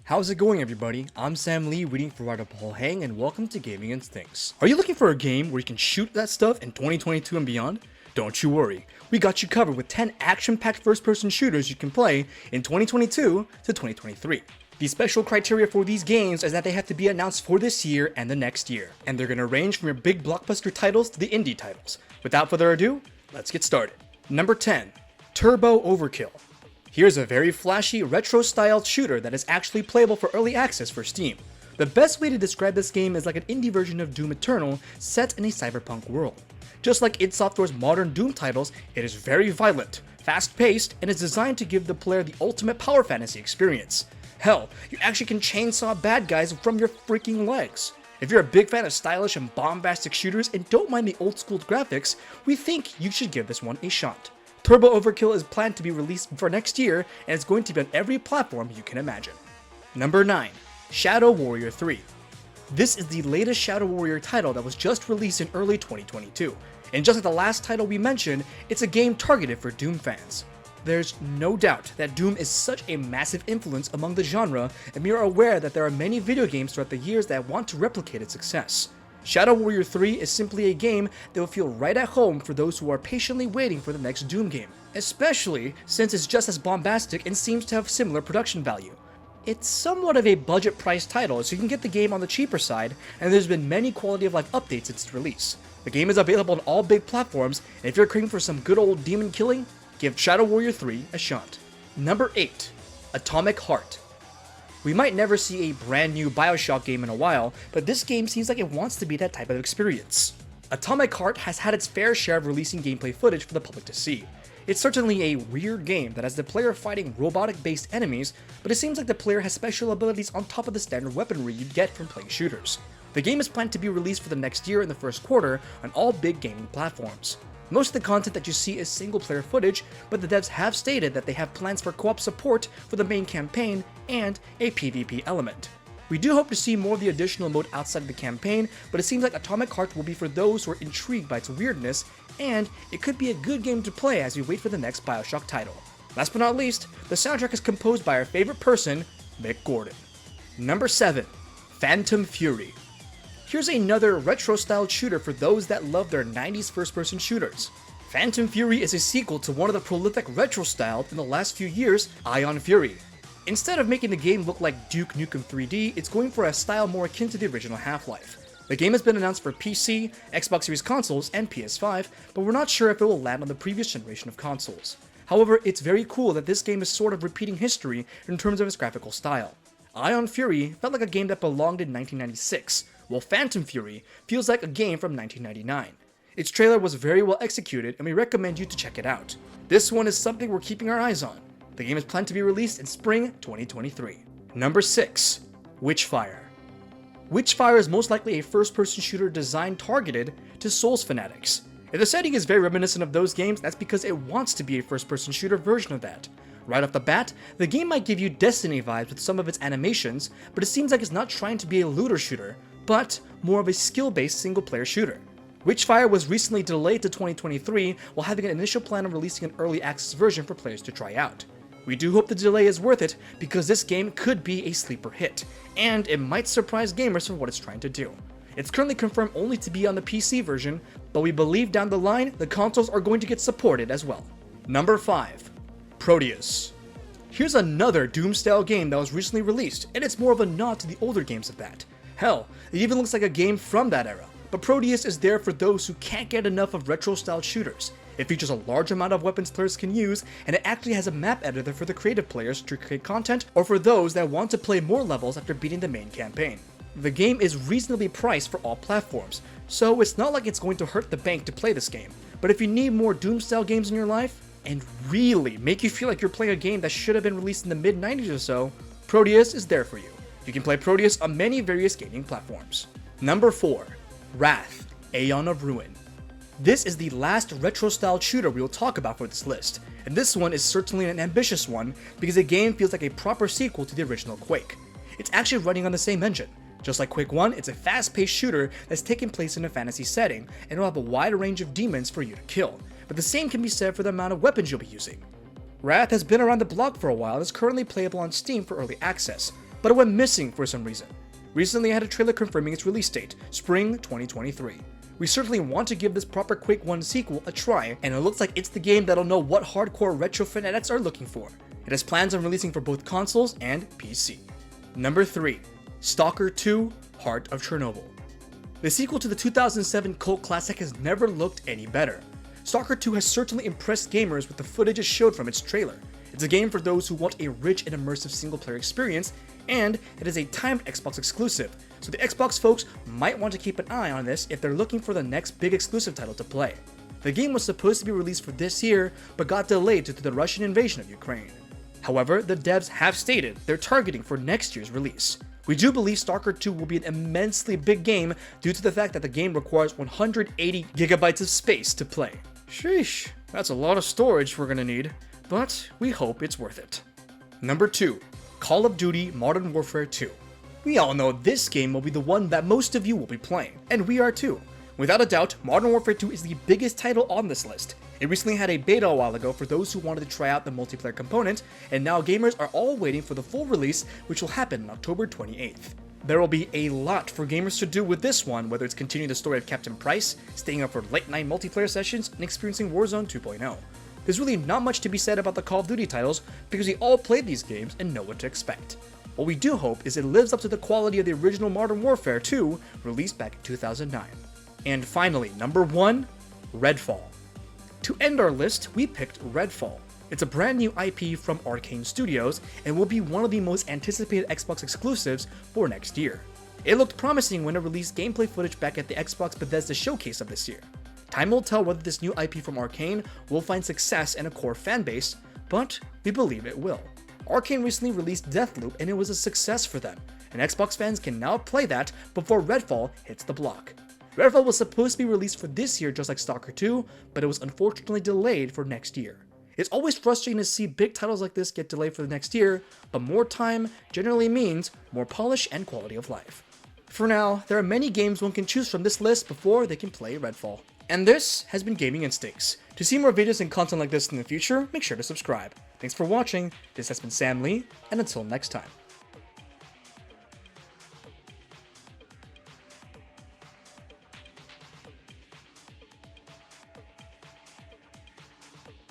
How's it going, everybody? I'm Sam Lee, reading for Redfall, and welcome to Gaming Instincts. Are you looking for a game where you can shoot that stuff in 2022 and beyond? Don't you worry, we got you covered with 10 action-packed first-person shooters you can play in 2022 to 2023. The special criteria for these games is that they have to be announced for this year and the next year, and they're going to range from your big blockbuster titles to the indie titles. Without further ado, let's get started. Number 10, Turbo Overkill. Here's a very flashy, retro-styled shooter that is actually playable for early access for Steam. The best way to describe this game is like an indie version of Doom Eternal set in a cyberpunk world. Just like id Software's modern Doom titles, it is very violent, fast-paced, and is designed to give the player the ultimate power fantasy experience. Hell, you actually can chainsaw bad guys from your freaking legs. If you're a big fan of stylish and bombastic shooters and don't mind the old-school graphics, we think you should give this one a shot. Turbo Overkill is planned to be released for next year, and it's going to be on every platform you can imagine. Number 9, Shadow Warrior 3. This is the latest Shadow Warrior title that was just released in early 2022, and just like the last title we mentioned, it's a game targeted for Doom fans. There's no doubt that Doom is such a massive influence among the genre, and we are aware that there are many video games throughout the years that want to replicate its success. Shadow Warrior 3 is simply a game that will feel right at home for those who are patiently waiting for the next Doom game, especially since it's just as bombastic and seems to have similar production value. It's somewhat of a budget price title, so you can get the game on the cheaper side, and there's been many quality of life updates since its release. The game is available on all big platforms, and if you're craving for some good old demon killing, give Shadow Warrior 3 a shot. Number 8, Atomic Heart. We might never see a brand new BioShock game in a while, but this game seems like it wants to be that type of experience. Atomic Heart has had its fair share of releasing gameplay footage for the public to see. It's certainly a weird game that has the player fighting robotic-based enemies, but it seems like the player has special abilities on top of the standard weaponry you'd get from playing shooters. The game is planned to be released for the next year in the first quarter on all big gaming platforms. Most of the content that you see is single-player footage, but the devs have stated that they have plans for co-op support for the main campaign and a PvP element. We do hope to see more of the additional mode outside of the campaign, but it seems like Atomic Heart will be for those who are intrigued by its weirdness, and it could be a good game to play as we wait for the next BioShock title. Last but not least, the soundtrack is composed by our favorite person, Mick Gordon. Number 7, Phantom Fury. Here's another retro-styled shooter for those that love their 90s first-person shooters. Phantom Fury is a sequel to one of the prolific retro-styled in the last few years, Aeon Fury. Instead of making the game look like Duke Nukem 3D, it's going for a style more akin to the original Half-Life. The game has been announced for PC, Xbox Series consoles, and PS5, but we're not sure if it will land on the previous generation of consoles. However, it's very cool that this game is sort of repeating history in terms of its graphical style. Aeon Fury felt like a game that belonged in 1996, while Phantom Fury feels like a game from 1999. Its trailer was very well executed, and we recommend you to check it out. This one is something we're keeping our eyes on. The game is planned to be released in spring 2023. Number 6, Witchfire. Witchfire is most likely a first-person shooter designed targeted to Souls fanatics. If the setting is very reminiscent of those games, that's because it wants to be a first-person shooter version of that. Right off the bat, the game might give you Destiny vibes with some of its animations, but it seems like it's not trying to be a looter shooter, but more of a skill-based single-player shooter. Witchfire was recently delayed to 2023 while having an initial plan of releasing an early access version for players to try out. We do hope the delay is worth it because this game could be a sleeper hit, and it might surprise gamers for what it's trying to do. It's currently confirmed only to be on the PC version, but we believe down the line the consoles are going to get supported as well. Number 5, Proteus. Here's another Doom-style game that was recently released, and it's more of a nod to the older games of that. Hell, it even looks like a game from that era, but Proteus is there for those who can't get enough of retro-styled shooters. It features a large amount of weapons players can use, and it actually has a map editor for the creative players to create content, or for those that want to play more levels after beating the main campaign. The game is reasonably priced for all platforms, so it's not like it's going to hurt the bank to play this game. But if you need more Doom-style games in your life, and really make you feel like you're playing a game that should have been released in the mid-90s or so, Prodeus is there for you. You can play Proteus on many various gaming platforms. Number 4, Wrath, Aeon of Ruin. This is the last retro-styled shooter we will talk about for this list, and this one is certainly an ambitious one because the game feels like a proper sequel to the original Quake. It's actually running on the same engine. Just like Quake 1, it's a fast-paced shooter that's taking place in a fantasy setting, and will have a wide range of demons for you to kill, but the same can be said for the amount of weapons you'll be using. Wrath has been around the block for a while and is currently playable on Steam for early access. but it went missing for some reason. Recently I had a trailer confirming its release date, spring 2023. We certainly want to give this proper Quake 1 sequel a try, and it looks like it's the game that'll know what hardcore retro fanatics are looking for. It has plans on releasing for both consoles and PC. Number 3. Stalker II: Heart of Chernobyl. The sequel to the 2007 cult classic has never looked any better. Stalker II has certainly impressed gamers with the footage it showed from its trailer. It's a game for those who want a rich and immersive single-player experience, and it is a timed Xbox exclusive, so the Xbox folks might want to keep an eye on this if they're looking for the next big exclusive title to play. The game was supposed to be released for this year, but got delayed due to the Russian invasion of Ukraine. However, the devs have stated they're targeting for next year's release. We do believe Stalker II will be an immensely big game due to the fact that the game requires 180 gigabytes of space to play. Sheesh, that's a lot of storage we're gonna need, but we hope it's worth it. Number 2. Call of Duty Modern Warfare 2. We all know this game will be the one that most of you will be playing, and we are too. Without a doubt, Modern Warfare 2 is the biggest title on this list. It recently had a beta a while ago for those who wanted to try out the multiplayer component, and now gamers are all waiting for the full release, which will happen on October 28th. There will be a lot for gamers to do with this one, whether it's continuing the story of Captain Price, staying up for late night multiplayer sessions, and experiencing Warzone 2.0. There's really not much to be said about the Call of Duty titles because we all played these games and know what to expect. What we do hope is it lives up to the quality of the original Modern Warfare 2, released back in 2009. And finally, number 1, Redfall. To end our list, we picked Redfall. It's a brand new IP from Arcane Studios and will be one of the most anticipated Xbox exclusives for next year. It looked promising when it released gameplay footage back at the Xbox Bethesda showcase of this year. Time will tell whether this new IP from Arcane will find success and a core fanbase, but we believe it will. Arcane recently released Deathloop and it was a success for them, and Xbox fans can now play that before Redfall hits the block. Redfall was supposed to be released for this year just like Stalker II, but it was unfortunately delayed for next year. It's always frustrating to see big titles like this get delayed for the next year, but more time generally means more polish and quality of life. For now, there are many games one can choose from this list before they can play Redfall. And this has been Gaming Instincts. To see more videos and content like this in the future, make sure to subscribe. Thanks for watching, this has been Sam Lee, and until next time.